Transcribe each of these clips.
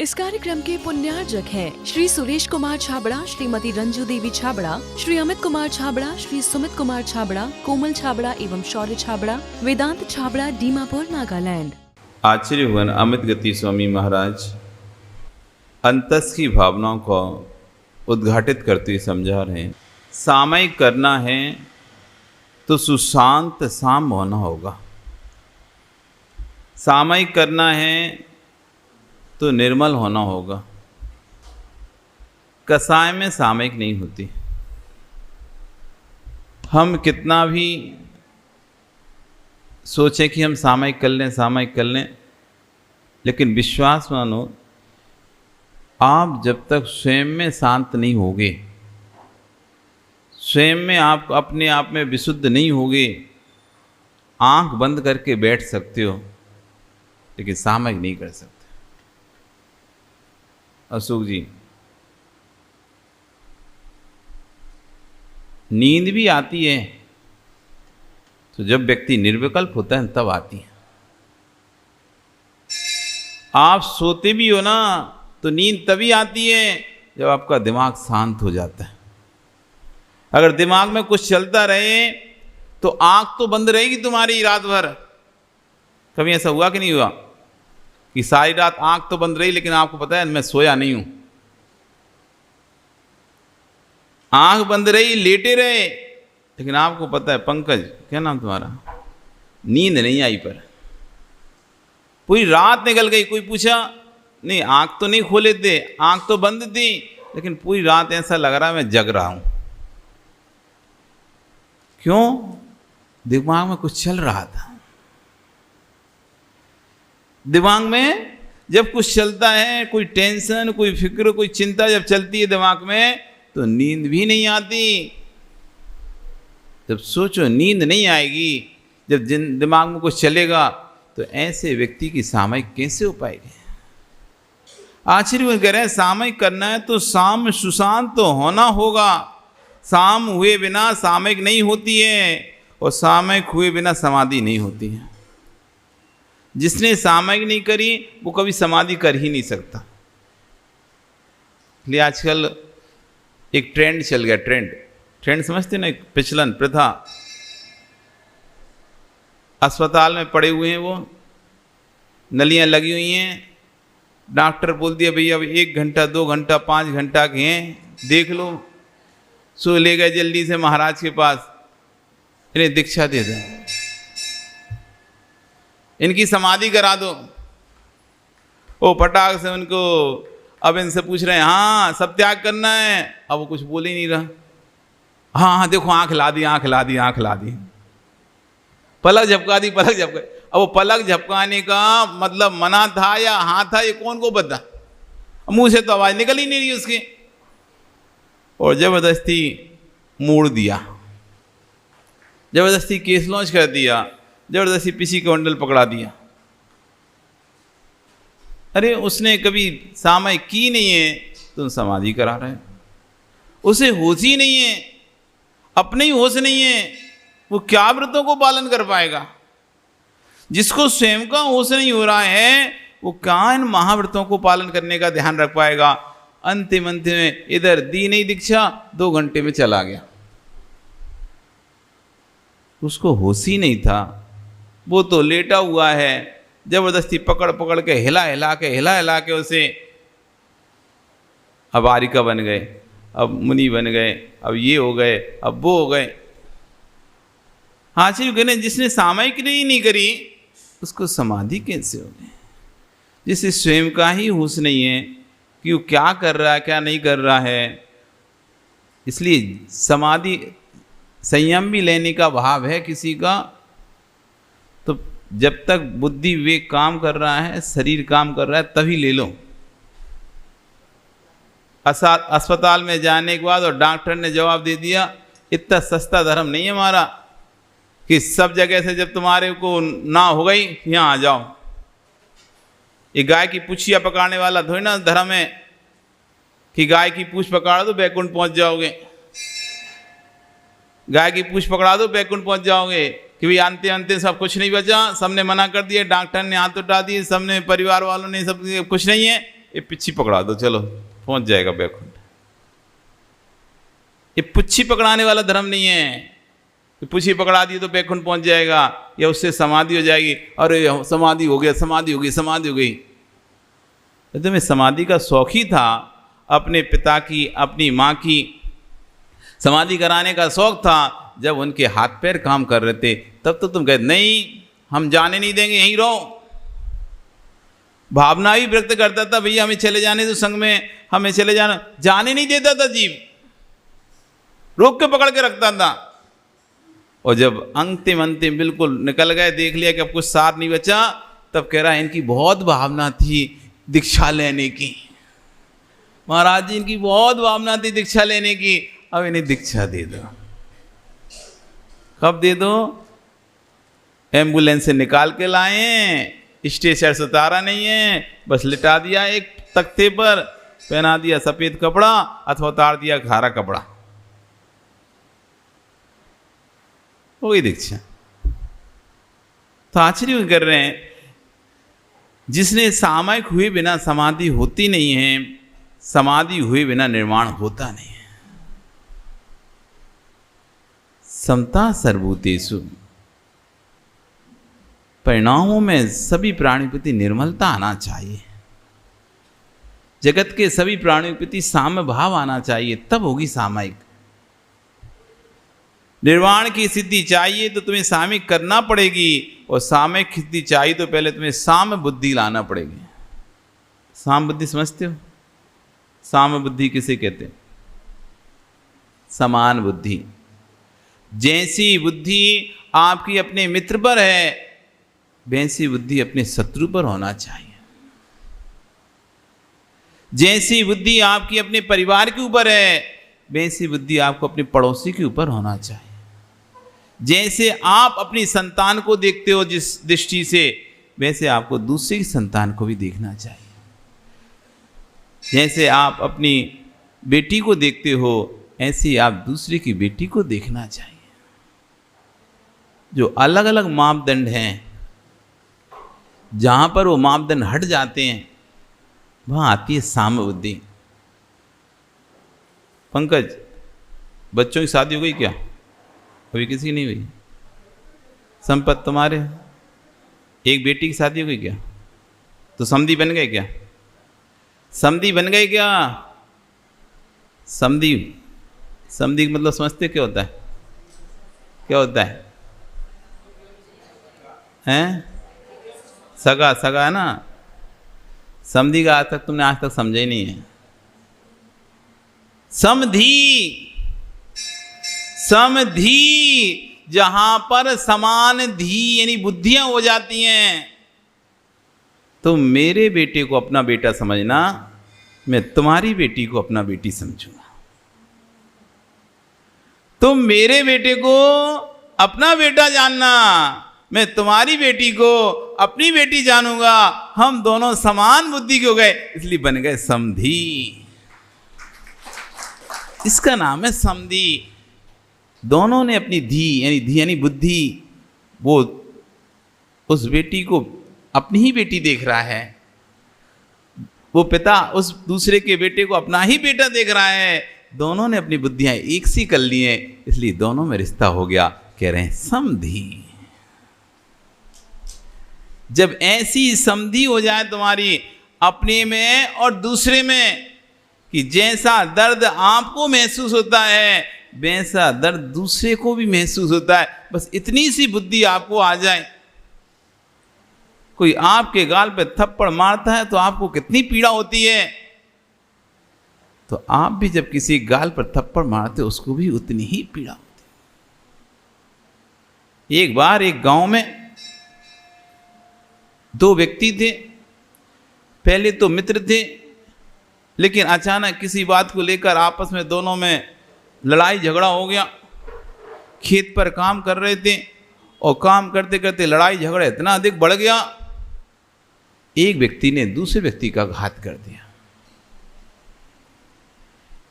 इस कार्यक्रम के पुण्यार्जक हैं श्री सुरेश कुमार छाबड़ा, श्रीमती रंजू देवी छाबड़ा, श्री अमित कुमार छाबड़ा, श्री सुमित कुमार छाबड़ा, कोमल छाबड़ा एवं शौर्य छाबड़ा, वेदांत छाबड़ा, दीमापुर, नागालैंड। आचार्य भगवान अमित गति स्वामी महाराज अंतस की भावनाओं को उद्घाटित करते हुए समझा रहे हैं। सामयिक करना है तो सुशांत साम होना होगा, सामयिक करना है तो निर्मल होना होगा। कसाय में सामयिक नहीं होती। हम कितना भी सोचें कि हम सामयिक कर लें, सामयिक कर लें, लेकिन विश्वास मानो, आप जब तक स्वयं में शांत नहीं होगे, स्वयं में आप अपने आप में विशुद्ध नहीं होगे, आंख बंद करके बैठ सकते हो लेकिन सामयिक नहीं कर सकते। अशोक जी, नींद भी आती है तो जब व्यक्ति निर्विकल्प होता है तब आती है। आप सोते भी हो ना तो नींद तभी आती है जब आपका दिमाग शांत हो जाता है। अगर दिमाग में कुछ चलता रहे तो आंख तो बंद रहेगी तुम्हारी रात भर। कभी ऐसा हुआ कि नहीं हुआ कि सारी रात आंख तो बंद रही लेकिन आपको पता है मैं सोया नहीं हूं? आंख बंद रही, लेटे रहे, लेकिन आपको पता है, पंकज क्या नाम तुम्हारा, नींद नहीं आई, पर पूरी रात निकल गई। कोई पूछा नहीं, आंख तो नहीं खोले थे, आंख तो बंद थी, लेकिन पूरी रात ऐसा लग रहा है मैं जग रहा हूं। क्यों? दिमाग में कुछ चल रहा था। दिमाग में जब कुछ चलता है, कोई टेंशन, कोई फिक्र, कोई चिंता जब चलती है दिमाग में, तो नींद भी नहीं आती। जब सोचो नींद नहीं आएगी, जब दिमाग में कुछ चलेगा, तो ऐसे व्यक्ति की सामयिक कैसे हो पाएगी? आचार्य कह रहे हैं सामयिक करना है तो साम सुशांत तो होना होगा। साम हुए बिना सामयिक नहीं होती है और सामयिक हुए बिना समाधि नहीं होती है। जिसने सामयिक नहीं करी वो कभी समाधि कर ही नहीं सकता। इसलिए आजकल एक ट्रेंड चल गया, ट्रेंड समझते ना, एक प्रचलन, प्रथा। अस्पताल में पड़े हुए हैं वो, नलियां लगी हुई हैं, डॉक्टर बोल दिया भैया अब 1 घंटा 2 घंटा 5 घंटा के हैं, देख लो। सो ले गए जल्दी से महाराज के पास, इन्हें दीक्षा दे दो, इनकी समाधि करा दो। वो फटाक से उनको अब इनसे पूछ रहे हैं, हाँ सब त्याग करना है। अब वो कुछ बोल ही नहीं रहा। हाँ हाँ देखो आंख ला दी, आंख ला दी, आंख ला दी, पलक झपका दी, पलक झपका। अब वो पलक झपकाने का मतलब मना था या हाँ था, ये कौन को पता? मुंह से तो आवाज निकल ही नहीं रही उसकी, और जबरदस्ती मोड़ दिया, जबरदस्ती केस लॉन्च कर दिया, जबरदस्ती पीसी का मंडल पकड़ा दिया। अरे उसने कभी सामयिक की नहीं है, तुम समाधि करा रहे हो। उसे होश ही नहीं है, अपने ही होश नहीं है, वो क्या व्रतों को पालन कर पाएगा? जिसको स्वयं का होश नहीं हो रहा है वो क्या इन महाव्रतों को पालन करने का ध्यान रख पाएगा? अंतिम में इधर दी नहीं दीक्षा, 2 घंटे में चला गया। उसको होश ही नहीं था, वो तो लेटा हुआ है, जबरदस्ती पकड़ पकड़ के हिला हिला के उसे अब आरिका बन गए, अब मुनि बन गए, अब ये हो गए, अब वो हो गए। आचार्य कहने जिसने सामयिक नहीं करी उसको समाधि कैसे हो गई? जिसे स्वयं का ही होश नहीं है कि वो क्या कर रहा है क्या नहीं कर रहा है। इसलिए समाधि संयम भी लेने का भाव है किसी का, तो जब तक बुद्धि विवेक काम कर रहा है, शरीर काम कर रहा है, तभी ले लो। अस्पताल में जाने के बाद और डॉक्टर ने जवाब दे दिया इतना सस्ता धर्म नहीं है हमारा कि सब जगह से जब तुम्हारे को ना हो गई यहाँ आ जाओ। ये गाय की पूछिया पकड़ने वाला थोड़ी ना धर्म है कि गाय की पूछ पकड़ा दो बैकुंठ पहुंच जाओगे, गाय की पूछ पकड़ा दो बैकुंठ पहुंच जाओगे। कि भाई अंते अंते सब कुछ नहीं बचा, सबने मना कर दिया, डॉक्टर ने हाथ उठा दिए, सबने परिवार वालों ने सब कुछ नहीं है, ये पिच्छी पकड़ा दो, चलो पहुंच जाएगा बैकुंठ। ये पुच्छी पकड़ाने वाला धर्म नहीं है। पुच्छी पकड़ा दी तो बैकुंठ पहुंच जाएगा, या उससे समाधि हो जाएगी। अरे समाधि हो गया, समाधि हो गई, समाधि हो गई। तो मैं समाधि का शौकी था, अपने पिता की, अपनी माँ की समाधि कराने का शौक था। जब उनके हाथ पैर काम कर रहे थे तब तो तुम कहते नहीं, हम जाने नहीं देंगे, यहीं रहो। भावना भी व्यक्त करता था, भैया हमें चले जाने दो संग में, हमें चले जाना, जाने नहीं देता था जीव, रोक के पकड़ के रखता था। और जब अंतिम बिल्कुल निकल गए, देख लिया कि अब कुछ सार नहीं बचा, तब कह रहा है इनकी बहुत भावना थी दीक्षा लेने की, महाराज जी इनकी बहुत भावना थी दीक्षा लेने की, अब इन्हें दीक्षा दे दो। कब दे दो? एम्बुलेंस से निकाल के लाए, स्टेशन से उतारा नहीं है, बस लिटा दिया एक तख्ते पर, पहना दिया सफेद कपड़ा अथवा उतार दिया खारा कपड़ा, वही दीक्षा। तो आश्चर्य कर रहे हैं, जिसने सामयिक हुए बिना समाधि होती नहीं है, समाधि हुए बिना निर्माण होता नहीं है। समता सर्वभूतेषु, परिणामों में सभी प्राणियों के प्रति निर्मलता आना चाहिए, जगत के सभी प्राणियों के प्रति साम्य भाव आना चाहिए, तब होगी सामयिक। निर्वाण की सिद्धि चाहिए तो तुम्हें सामयिक करना पड़ेगी, और सामयिक सिद्धि चाहिए तो पहले तुम्हें साम्य बुद्धि लाना पड़ेगी। साम्य बुद्धि समझते हो? साम्य बुद्धि किसे कहते हैं? समान बुद्धि। जैसी बुद्धि आपकी अपने मित्र पर है, वैसी बुद्धि अपने शत्रु पर होना चाहिए। जैसी बुद्धि आपकी अपने परिवार के ऊपर है, वैसी बुद्धि आपको अपने पड़ोसी के ऊपर होना चाहिए। जैसे आप अपनी संतान को देखते हो जिस दृष्टि से, वैसे आपको दूसरे की संतान को भी देखना चाहिए। जैसे आप अपनी बेटी को देखते हो, ऐसे आप दूसरे की बेटी को देखना चाहिए। जो अलग अलग मापदंड हैं, जहाँ पर वो मापदंड हट जाते हैं, वहाँ आती है साम्य बुद्धि। पंकज, बच्चों की शादी हो गई क्या? अभी किसी की नहीं हुई? संपत तुम्हारे एक बेटी की शादी हो गई क्या? तो समधी बन गए क्या? समधी बन गए क्या? समधी, समधी मतलब समझते क्या होता है? क्या होता है? हैं? सगा, सगा है ना। समधी का आज तक तुमने आज तक समझा ही नहीं है। समधी, समधी जहां पर समान धी यानी बुद्धियां हो जाती हैं, तो मेरे बेटे को अपना बेटा समझना, मैं तुम्हारी बेटी को अपना बेटी समझूंगा। तुम मेरे बेटे को अपना बेटा जानना, मैं तुम्हारी बेटी को अपनी बेटी जानूंगा। हम दोनों समान बुद्धि के हो गए, इसलिए बन गए समधी। इसका नाम है समधी। दोनों ने अपनी धी यानी बुद्धि, वो उस बेटी को अपनी ही बेटी देख रहा है, वो पिता उस दूसरे के बेटे को अपना ही बेटा देख रहा है। दोनों ने अपनी बुद्धियां एक सी कर ली हैं, इसलिए दोनों में रिश्ता हो गया। कह रहे हैं समधी। जब ऐसी समधी हो जाए तुम्हारी अपने में और दूसरे में, कि जैसा दर्द आपको महसूस होता है वैसा दर्द दूसरे को भी महसूस होता है, बस इतनी सी बुद्धि आपको आ जाए। कोई आपके गाल पे थप्पड़ मारता है तो आपको कितनी पीड़ा होती है, तो आप भी जब किसी गाल पर थप्पड़ मारते हो उसको भी उतनी ही पीड़ा होती है। एक बार एक गांव में दो व्यक्ति थे। पहले तो मित्र थे, लेकिन अचानक किसी बात को लेकर आपस में दोनों में लड़ाई झगड़ा हो गया। खेत पर काम कर रहे थे और काम करते करते लड़ाई झगड़ा इतना अधिक बढ़ गया, एक व्यक्ति ने दूसरे व्यक्ति का घात कर दिया।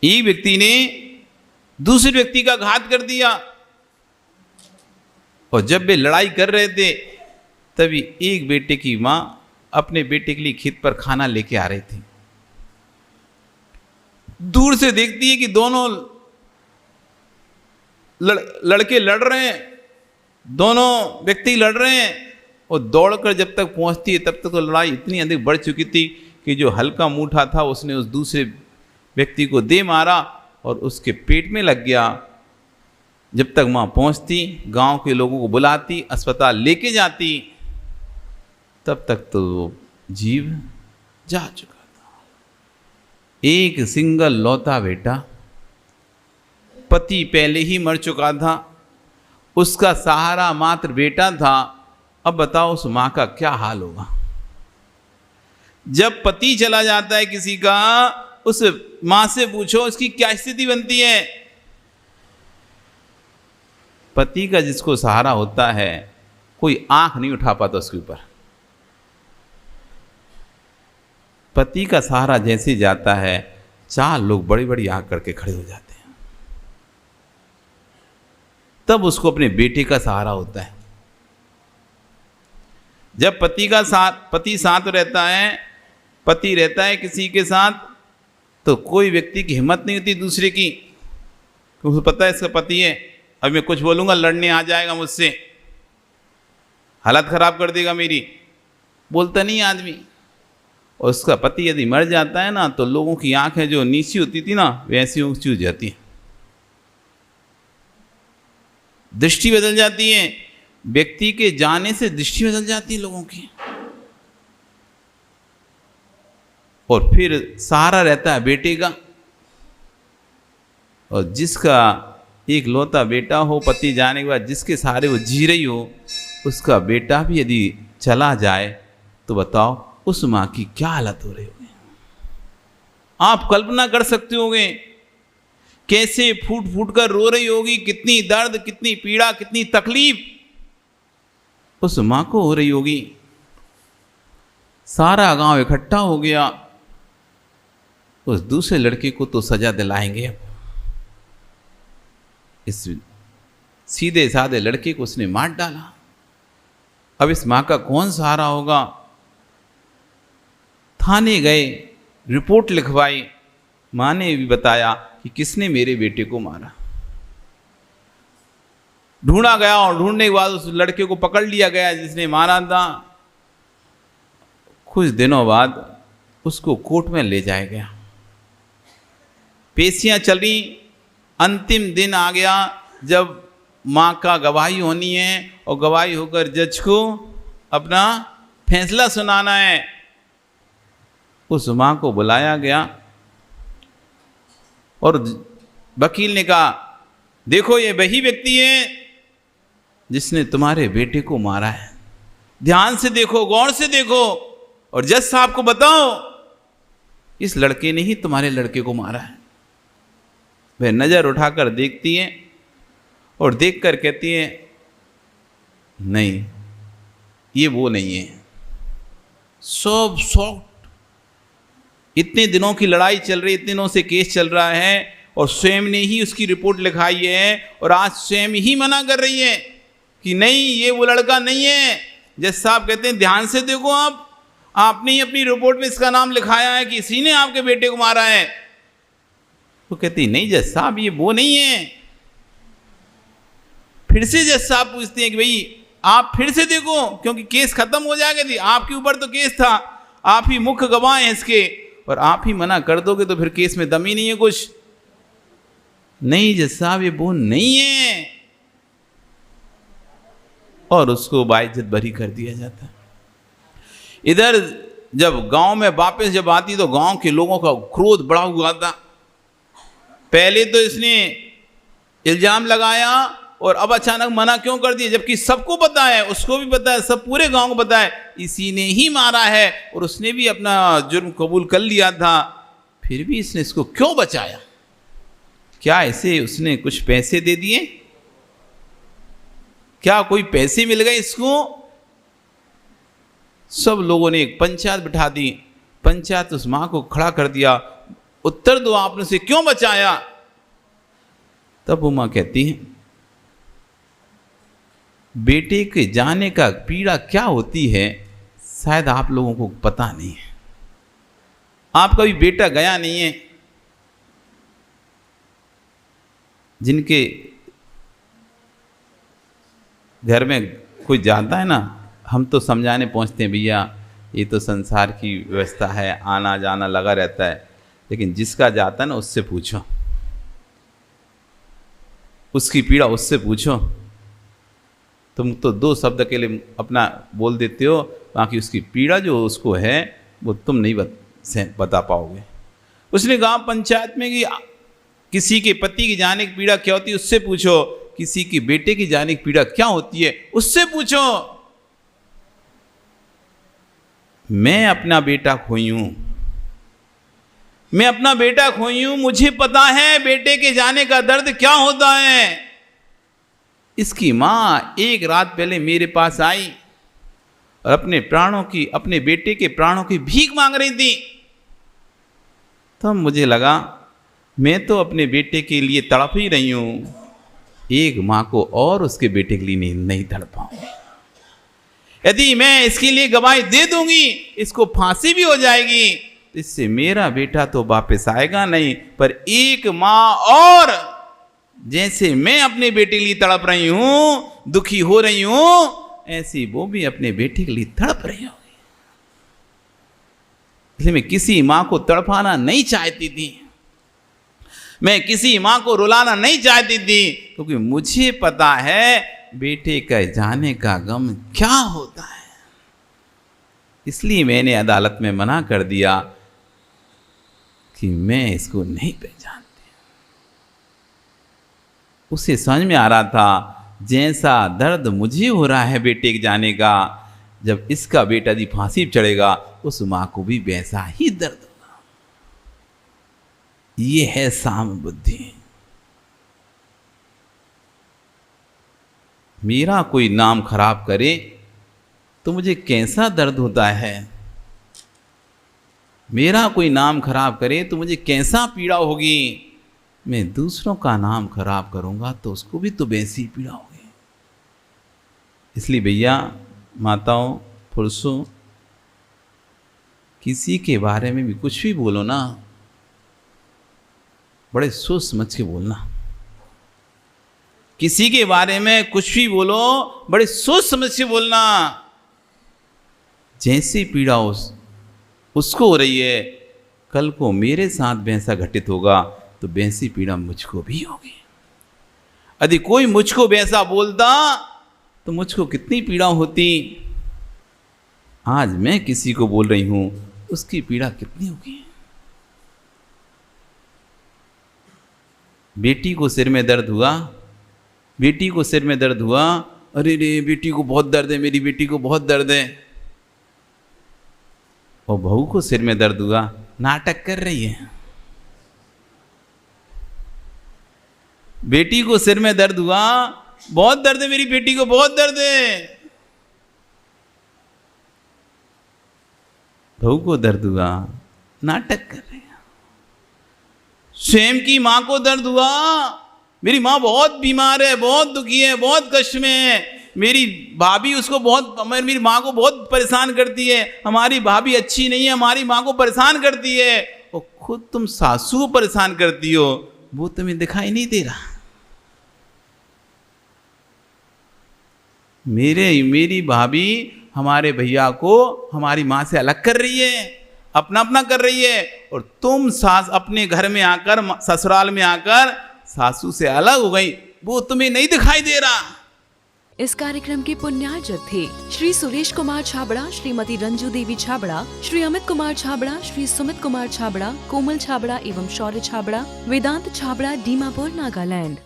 एक व्यक्ति ने दूसरे व्यक्ति का घात कर दिया। और जब वे लड़ाई कर रहे थे तभी एक बेटे की माँ अपने बेटे के लिए खेत पर खाना लेके आ रही थी। दूर से देखती है कि दोनों लड़के लड़ रहे हैं, दोनों व्यक्ति लड़ रहे हैं, और दौड़कर जब तक पहुंचती है तब तक तो लड़ाई इतनी अधिक बढ़ चुकी थी कि जो हल्का मूठा था उसने उस दूसरे व्यक्ति को दे मारा और उसके पेट में लग गया। जब तक वहाँ पहुँचती, गांव के लोगों को बुलाती, अस्पताल लेके जाती, तब तक तो वो जीव जा चुका था। एक सिंगल लौता बेटा, पति पहले ही मर चुका था, उसका सहारा मात्र बेटा था। अब बताओ उस माँ का क्या हाल होगा। जब पति चला जाता है किसी का, उस माँ से पूछो उसकी क्या स्थिति बनती है। पति का जिसको सहारा होता है, कोई आंख नहीं उठा पाता उसके ऊपर। पति का सहारा जैसे जाता है, 4 लोग बड़ी बड़ी आंख करके खड़े हो जाते हैं। तब उसको अपने बेटे का सहारा होता है। जब पति साथ रहता है, पति रहता है किसी के साथ, तो कोई व्यक्ति की हिम्मत नहीं होती दूसरे की, क्योंकि पता है इसका पति है, अब मैं कुछ बोलूंगा लड़ने आ जाएगा मुझसे, हालत खराब कर देगा मेरी। बोलता नहीं आदमी। और उसका पति यदि मर जाता है ना, तो लोगों की आंखें जो नीची होती थी ना, वैसी ऊंची हो जाती है, दृष्टि बदल जाती है। व्यक्ति के जाने से दृष्टि बदल जाती है लोगों की। और फिर सहारा रहता है बेटे का। और जिसका एक लौता बेटा हो, पति जाने के बाद जिसके सहारे वो जी रही हो, उसका बेटा भी यदि चला जाए, तो बताओ उस माँ की क्या हालत हो रही होगी। आप कल्पना कर सकते होंगे कैसे फूट फूट कर रो रही होगी, कितनी दर्द, कितनी पीड़ा, कितनी तकलीफ उस माँ को हो रही होगी। सारा गांव इकट्ठा हो गया, उस दूसरे लड़के को तो सजा दिलाएंगे। इस सीधे साधे लड़के को उसने मार डाला। अब इस माँ का कौन सहारा होगा। थाने गए, रिपोर्ट लिखवाई, माँ ने भी बताया कि किसने मेरे बेटे को मारा। ढूंढा गया और ढूंढने के बाद उस लड़के को पकड़ लिया गया जिसने मारा था। कुछ दिनों बाद उसको कोर्ट में ले जाया गया। पेशियां चली, अंतिम दिन आ गया जब माँ का गवाही होनी है और गवाही होकर जज को अपना फैसला सुनाना है। उस माँ को बुलाया गया और वकील ने कहा, देखो ये वही व्यक्ति है जिसने तुम्हारे बेटे को मारा है, ध्यान से देखो, गौर से देखो, और जज साहब को बताओ इस लड़के ने ही तुम्हारे लड़के को मारा है। वह नजर उठाकर देखती है और देखकर कहती है, नहीं ये वो नहीं है। सब शॉक्ड। इतने दिनों की लड़ाई चल रही, इतने दिनों से केस चल रहा है और स्वयं ने ही उसकी रिपोर्ट लिखाई है और आज स्वयं ही मना कर रही है कि नहीं ये वो लड़का नहीं है। जज साहब कहते हैं ध्यान से देखो, आपने ही अपनी रिपोर्ट में इसका नाम लिखाया है कि इसी ने आपके बेटे को मारा है। वो कहती नहीं जज साहब ये वो नहीं है। फिर से जज साहब पूछते हैं कि भाई आप फिर से देखो, क्योंकि केस खत्म हो जाएगा थी, आपके ऊपर तो केस था, आप ही मुख्य गवाह हैं इसके, और आप ही मना कर दोगे तो फिर केस में दम ही नहीं है कुछ। नहीं जज साहब ये वो नहीं है, और उसको बाइज्जत बरी कर दिया जाता है। इधर जब गांव में वापस जब आती तो गांव के लोगों का क्रोध बढ़ा हुआ था। पहले तो इसने इल्जाम लगाया और अब अचानक मना क्यों कर दिया, जबकि सबको पता है, उसको भी पता है, सब पूरे गांव को पता है इसी ने ही मारा है और उसने भी अपना जुर्म कबूल कर लिया था। फिर भी इसने इसको क्यों बचाया? क्या इसे उसने कुछ पैसे दे दिए? क्या कोई पैसे मिल गए इसको? सब लोगों ने एक पंचायत बिठा दी, पंचायत उस मां को खड़ा कर दिया, उत्तर दो आपने उसे क्यों बचाया? तब वो मां कहती है बेटे के जाने का पीड़ा क्या होती है शायद आप लोगों को पता नहीं है। आपका भी बेटा गया नहीं है, जिनके घर में कोई जाता है ना, हम तो समझाने पहुंचते हैं भैया ये तो संसार की व्यवस्था है, आना जाना लगा रहता है, लेकिन जिसका जाता है ना उससे पूछो, उसकी पीड़ा उससे पूछो। तुम तो दो शब्द के लिए अपना बोल देते हो, बाकी उसकी पीड़ा जो उसको है वो तुम नहीं बता पाओगे। उसने कहा पंचायत में कि किसी के पति की जाने की पीड़ा क्या होती है उससे पूछो, किसी के बेटे की जाने की पीड़ा क्या होती है उससे पूछो। मैं अपना बेटा खोई हूं, मैं अपना बेटा खोई हूं, मुझे पता है बेटे के जाने का दर्द क्या होता है। इसकी मां एक रात पहले मेरे पास आई और अपने प्राणों की, अपने बेटे के प्राणों की भीख मांग रही थी। तब मुझे लगा मैं तो अपने बेटे के लिए तड़प ही रही हूं, एक मां को और उसके बेटे के लिए नहीं तड़पाऊंगी। यदि मैं इसके लिए गवाही दे दूंगी, इसको फांसी भी हो जाएगी, तो इससे मेरा बेटा तो वापस आएगा नहीं, पर एक मां और जैसे मैं अपने बेटे के लिए तड़प रही हूं, दुखी हो रही हूं, ऐसी वो भी अपने बेटे के लिए तड़प रही होगी। इसलिए मैं किसी मां को तड़पाना नहीं चाहती थी, मैं किसी मां को रुलाना नहीं चाहती थी, क्योंकि मुझे पता है बेटे का जाने का गम क्या होता है। इसलिए मैंने अदालत में मना कर दिया कि मैं इसको नहीं पहचानती। उसे समझ में आ रहा था जैसा दर्द मुझे हो रहा है बेटे के जाने का, जब इसका बेटा यदि फांसी पर चढ़ेगा उस मां को भी वैसा ही दर्द होगा। ये है साम बुद्धि। मेरा कोई नाम खराब करे तो मुझे कैसा दर्द होता है, मेरा कोई नाम खराब करे तो मुझे कैसा पीड़ा होगी। मैं दूसरों का नाम खराब करूंगा तो उसको भी तो वैसी पीड़ा होगी। इसलिए भैया, माताओं, पुरुषों, किसी के बारे में भी कुछ भी बोलो ना, बड़े सोच समझ के बोलना। किसी के बारे में कुछ भी बोलो, बड़े सोच समझ के बोलना। जैसी पीड़ा उसको हो रही है, कल को मेरे साथ वैसा घटित होगा तो वैसी पीड़ा मुझको भी होगी। यदि कोई मुझको वैसा बोलता तो मुझको कितनी पीड़ा होती। आज मैं किसी को बोल रही हूं, उसकी पीड़ा कितनी होगी। बेटी को सिर में दर्द हुआ, बेटी को सिर में दर्द हुआ, अरे रे बेटी को बहुत दर्द है, मेरी बेटी को बहुत दर्द है। और बहू को सिर में दर्द हुआ, नाटक कर रही है। बेटी को सिर में दर्द हुआ, बहुत दर्द है मेरी बेटी को, बहुत दर्द है। बहू को दर्द हुआ, नाटक कर रही है। स्वयं की मां को दर्द हुआ, मेरी माँ बहुत बीमार है, बहुत दुखी है, बहुत कष्ट में है, मेरी भाभी उसको बहुत, मेरी माँ को बहुत परेशान करती है, हमारी भाभी अच्छी नहीं है, हमारी माँ को परेशान करती है। और खुद तुम सासू को परेशान करती हो, वो तुम्हें दिखाई नहीं दे रहा। मेरी भाभी हमारे भैया को हमारी माँ से अलग कर रही है, अपना अपना कर रही है, और तुम सास अपने घर में आकर, ससुराल में आकर सासू से अलग हो गई, वो तुम्हें नहीं दिखाई दे रहा। इस कार्यक्रम के पुण्यार्जक थे श्री सुरेश कुमार छाबड़ा, श्रीमती रंजू देवी छाबड़ा, श्री अमित कुमार छाबड़ा, श्री सुमित कुमार छाबड़ा, कोमल छाबड़ा एवं शौर्य छाबड़ा, वेदांत छाबड़ा, दीमापुर, नागालैंड।